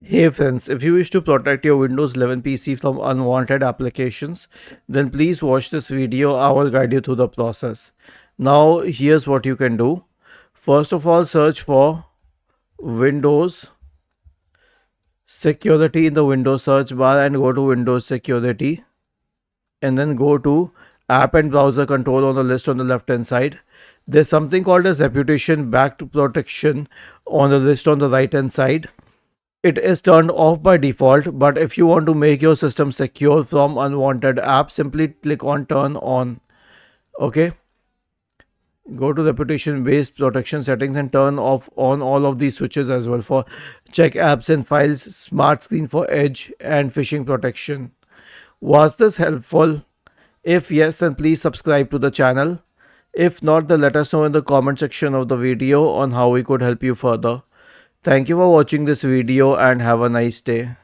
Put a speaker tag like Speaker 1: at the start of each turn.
Speaker 1: Hey friends, if you wish to protect your Windows 11 PC from unwanted applications, then please watch this video. I will guide you through the process. Now, here's what you can do. First of all, search for Windows Security in the Windows search bar and go to Windows Security, and then go to App and Browser Control on the list on the left hand side. There's something called as Reputation Backed Protection on the list on the right hand side. It is turned off by default, but if you want to make your system secure from unwanted apps, simply click on turn on. Okay, go to reputation based protection settings and turn off on all of these switches as well for check apps and files, smart screen for edge, and phishing protection. Was this helpful? If yes, then please subscribe to the channel. If not, then let us know in the comment section of the video on how we could help you further. Thank you for watching this video and have a nice day.